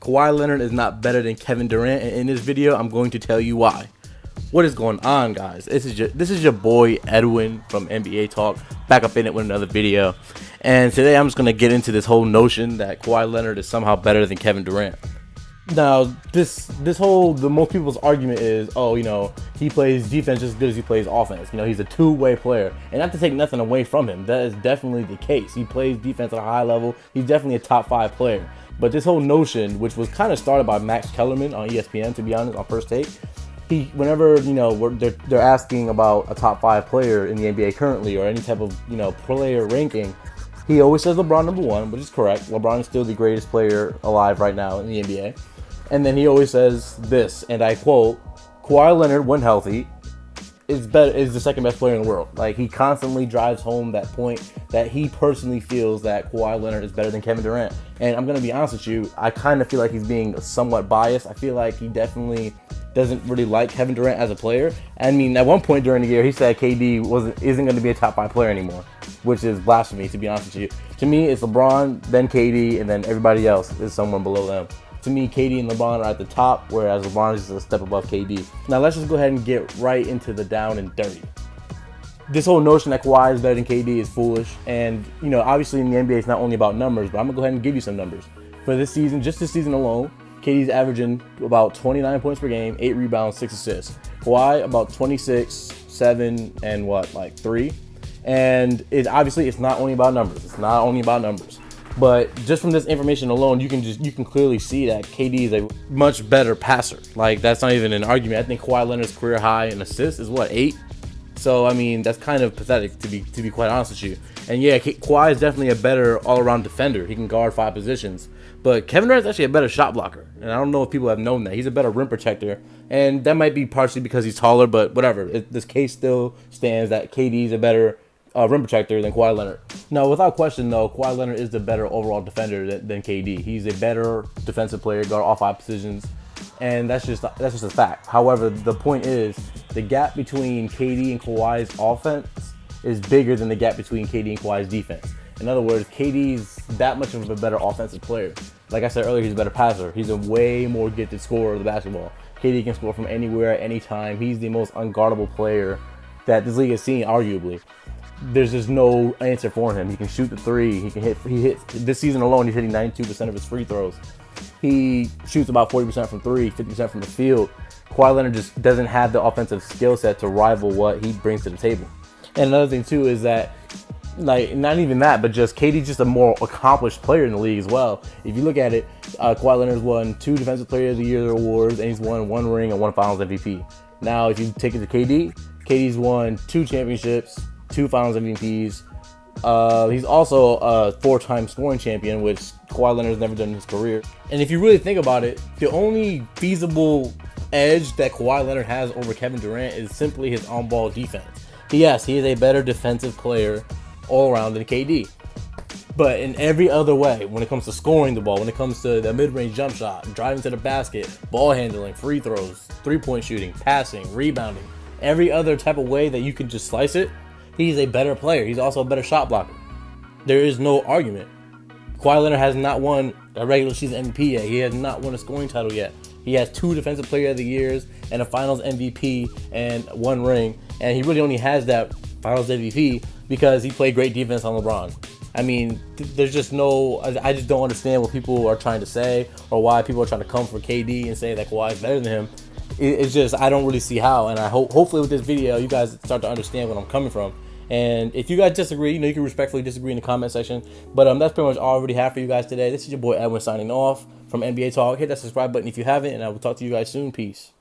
Kawhi Leonard is not better than Kevin Durant, and in this video, I'm going to tell you why. What is going on, guys? This is your boy Edwin from NBA Talk, back up in it with another video. And today I'm just going to get into this whole notion that Kawhi Leonard is somehow better than Kevin Durant. Now, the most people's argument is, oh, he plays defense just as good as he plays offense. He's a two-way player. And not to take nothing away from him, that is definitely the case. He plays defense at a high level. He's definitely a top 5 player. But this whole notion, which was kind of started by Max Kellerman on ESPN, to be honest, on First Take, whenever they're asking about a top 5 player in the NBA currently or any type of player ranking, he always says LeBron number 1, which is correct. LeBron is still the greatest player alive right now in the NBA. And then he always says this, and I quote, Kawhi Leonard, when healthy, is the second best player in the world. Like, he constantly drives home that point that he personally feels that Kawhi Leonard is better than Kevin Durant. And I'm going to be honest with you, I kind of feel like he's being somewhat biased. I feel like he definitely doesn't really like Kevin Durant as a player. I mean, at one point during the year, he said KD isn't going to be a top 5 player anymore, which is blasphemy, to be honest with you. To me, it's LeBron, then KD, and then everybody else is someone below them. To me, KD and LeBron are at the top, whereas LeBron is a step above KD. Now, let's just go ahead and get right into the down and dirty. This whole notion that Kawhi is better than KD is foolish. And, obviously in the NBA, it's not only about numbers, but I'm going to go ahead and give you some numbers. For this season, just this season alone, KD's averaging about 29 points per game, 8 rebounds, 6 assists. Kawhi, about 26, 7, and 3. And it's not only about numbers. It's not only about numbers. But just from this information alone, you can clearly see that KD is a much better passer. Like, that's not even an argument. I think Kawhi Leonard's career high in assists is 8. So I mean, that's kind of pathetic to be quite honest with you. And yeah, Kawhi is definitely a better all-around defender. He can guard 5 positions. But Kevin Durant is actually a better shot blocker. And I don't know if people have known that. He's a better rim protector. And that might be partially because he's taller, but whatever. This case still stands that KD is a better rim protector than Kawhi Leonard. Now, without question, though, Kawhi Leonard is the better overall defender than KD. He's a better defensive player, guard all 5 positions, and that's just a fact. However, the point is, the gap between KD and Kawhi's offense is bigger than the gap between KD and Kawhi's defense. In other words, KD's that much of a better offensive player. Like I said earlier, he's a better passer. He's a way more gifted scorer of the basketball. KD can score from anywhere at any time. He's the most unguardable player that this league has seen, arguably. There's just no answer for him. He can shoot the 3. He hits this season alone. He's hitting 92% of his free throws. He shoots about 40% from 3, 50% from the field. Kawhi Leonard just doesn't have the offensive skill set to rival what he brings to the table. And another thing too is that, not even that, but just KD's just a more accomplished player in the league as well. If you look at it, Kawhi Leonard's won 2 Defensive Player of the Year awards, and he's won 1 ring and 1 Finals MVP. Now, if you take it to KD's won 2 championships, 2 Finals MVPs. He's also a 4-time scoring champion, which Kawhi Leonard's never done in his career. And if you really think about it, the only feasible edge that Kawhi Leonard has over Kevin Durant is simply his on-ball defense. Yes, he is a better defensive player all around than KD. But in every other way, when it comes to scoring the ball, when it comes to the mid-range jump shot, driving to the basket, ball handling, free throws, 3-point shooting, passing, rebounding, every other type of way that you can just slice it, he's a better player. He's also a better shot blocker. There is no argument. Kawhi Leonard has not won a regular season MVP yet. He has not won a scoring title yet. He has 2 Defensive Player of the Years and a Finals MVP and 1 ring. And he really only has that Finals MVP because he played great defense on LeBron. I mean, there's just I just don't understand what people are trying to say or why people are trying to come for KD and say that Kawhi is better than him. It's just, I don't really see how. And I hopefully with this video, you guys start to understand where I'm coming from. And if you guys disagree, you can respectfully disagree in the comment section. But that's pretty much all I already have for you guys today. This is your boy Edwin signing off from NBA Talk. Hit that subscribe button if you haven't, and I will talk to you guys soon. Peace.